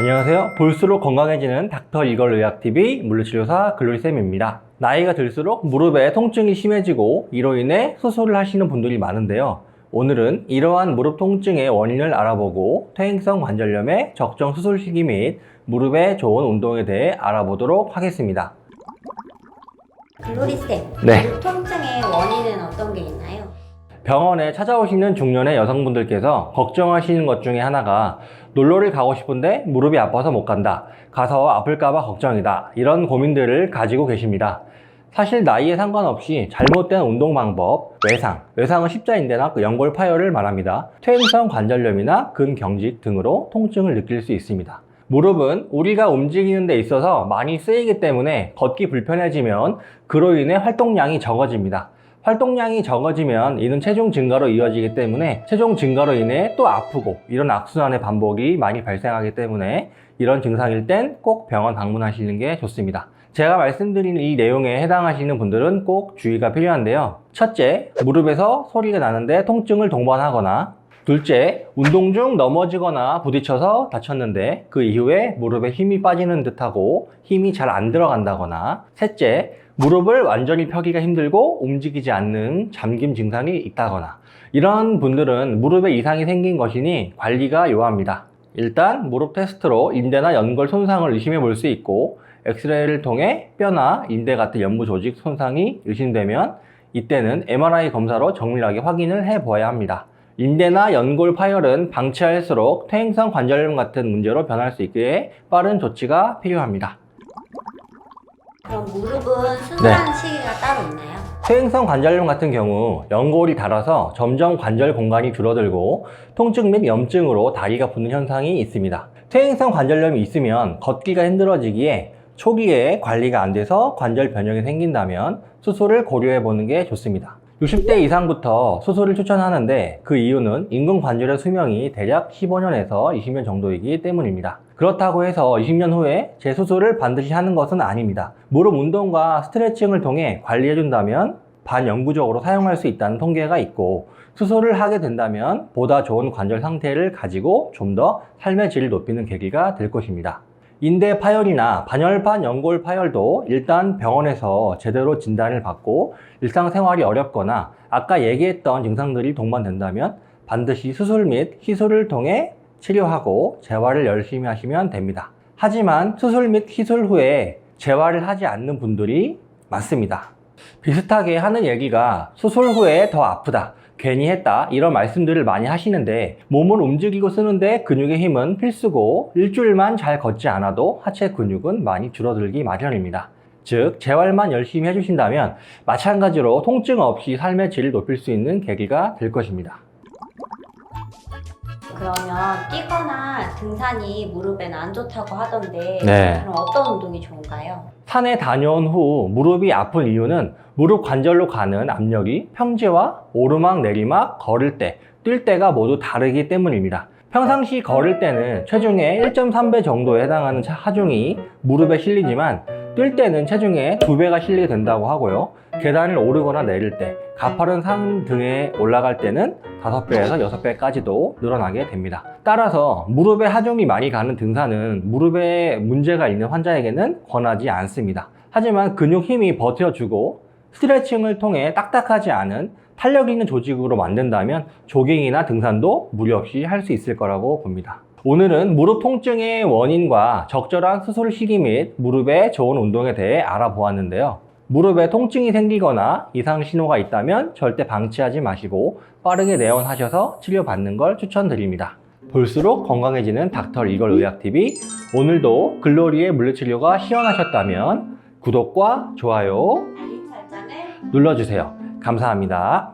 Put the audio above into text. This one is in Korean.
안녕하세요. 볼수록 건강해지는 닥터 이걸 의학TV 물리치료사 글로리쌤입니다. 나이가 들수록 무릎에 통증이 심해지고 이로 인해 수술을 하시는 분들이 많은데요. 오늘은 이러한 무릎 통증의 원인을 알아보고 퇴행성 관절염의 적정 수술 시기 및 무릎에 좋은 운동에 대해 알아보도록 하겠습니다. 글로리쌤, 네. 무릎 통증의 원인은 어떤 게 있나요? 병원에 찾아오시는 중년의 여성분들께서 걱정하시는 것 중에 하나가 놀러를 가고 싶은데 무릎이 아파서 못 간다. 가서 아플까봐 걱정이다. 이런 고민들을 가지고 계십니다. 사실 나이에 상관없이 잘못된 운동 방법, 외상은 십자인대나 연골 파열을 말합니다. 퇴행성 관절염이나 근경직 등으로 통증을 느낄 수 있습니다. 무릎은 우리가 움직이는 데 있어서 많이 쓰이기 때문에 걷기 불편해지면 그로 인해 활동량이 적어집니다. 활동량이 적어지면 이는 체중 증가로 이어지기 때문에 체중 증가로 인해 또 아프고 이런 악순환의 반복이 많이 발생하기 때문에 이런 증상일 땐 꼭 병원 방문하시는 게 좋습니다. 제가 말씀드린 이 내용에 해당하시는 분들은 꼭 주의가 필요한데요. 첫째, 무릎에서 소리가 나는데 통증을 동반하거나, 둘째, 운동 중 넘어지거나 부딪혀서 다쳤는데 그 이후에 무릎에 힘이 빠지는 듯하고 힘이 잘 안 들어간다거나, 셋째, 무릎을 완전히 펴기가 힘들고 움직이지 않는 잠김 증상이 있다거나, 이런 분들은 무릎에 이상이 생긴 것이니 관리가 요합니다. 일단 무릎 테스트로 인대나 연골 손상을 의심해 볼 수 있고, 엑스레이를 통해 뼈나 인대 같은 연부 조직 손상이 의심되면 이때는 MRI 검사로 정밀하게 확인을 해 보아야 합니다. 인대나 연골 파열은 방치할수록 퇴행성 관절염 같은 문제로 변할 수 있기에 빠른 조치가 필요합니다. 그럼 무릎은 수술하는 시기가 따로 있나요? 퇴행성 관절염 같은 경우 연골이 닳아서 점점 관절 공간이 줄어들고 통증 및 염증으로 다리가 붓는 현상이 있습니다. 퇴행성 관절염이 있으면 걷기가 힘들어지기에 초기에 관리가 안 돼서 관절 변형이 생긴다면 수술을 고려해 보는 게 좋습니다. 60대 이상부터 수술을 추천하는데 그 이유는 인공관절의 수명이 대략 15년에서 20년 정도이기 때문입니다. 그렇다고 해서 20년 후에 재수술을 반드시 하는 것은 아닙니다. 무릎 운동과 스트레칭을 통해 관리해준다면 반영구적으로 사용할 수 있다는 통계가 있고, 수술을 하게 된다면 보다 좋은 관절 상태를 가지고 좀 더 삶의 질을 높이는 계기가 될 것입니다. 인대 파열이나 반혈판 연골 파열도 일단 병원에서 제대로 진단을 받고 일상생활이 어렵거나 아까 얘기했던 증상들이 동반된다면 반드시 수술 및 시술을 통해 치료하고 재활을 열심히 하시면 됩니다. 하지만 수술 및 시술 후에 재활을 하지 않는 분들이 많습니다. 비슷하게 하는 얘기가 수술 후에 더 아프다, 괜히 했다, 이런 말씀들을 많이 하시는데 몸을 움직이고 쓰는데 근육의 힘은 필수고 일주일만 잘 걷지 않아도 하체 근육은 많이 줄어들기 마련입니다. 즉 재활만 열심히 해주신다면 마찬가지로 통증 없이 삶의 질을 높일 수 있는 계기가 될 것입니다. 그러면 뛰거나 등산이 무릎에는 안 좋다고 하던데 네. 그럼 어떤 운동이 좋은가요? 산에 다녀온 후 무릎이 아픈 이유는 무릎 관절로 가는 압력이 평지와 오르막 내리막 걸을 때, 뛸 때가 모두 다르기 때문입니다. 평상시 걸을 때는 체중의 1.3배 정도에 해당하는 하중이 무릎에 실리지만 뛸 때는 체중의 2배가 실리게 된다고 하고요. 계단을 오르거나 내릴 때, 가파른 산 등에 올라갈 때는 5배에서 6배까지도 늘어나게 됩니다. 따라서 무릎에 하중이 많이 가는 등산은 무릎에 문제가 있는 환자에게는 권하지 않습니다. 하지만 근육 힘이 버텨주고 스트레칭을 통해 딱딱하지 않은 탄력 있는 조직으로 만든다면 조깅이나 등산도 무리 없이 할 수 있을 거라고 봅니다. 오늘은 무릎 통증의 원인과 적절한 수술 시기 및 무릎에 좋은 운동에 대해 알아보았는데요. 무릎에 통증이 생기거나 이상 신호가 있다면 절대 방치하지 마시고 빠르게 내원하셔서 치료받는 걸 추천드립니다. 볼수록 건강해지는 닥터 이걸 의학TV, 오늘도 글로리의 물리치료가 시원하셨다면 구독과 좋아요 알림 설정을 눌러주세요. 감사합니다.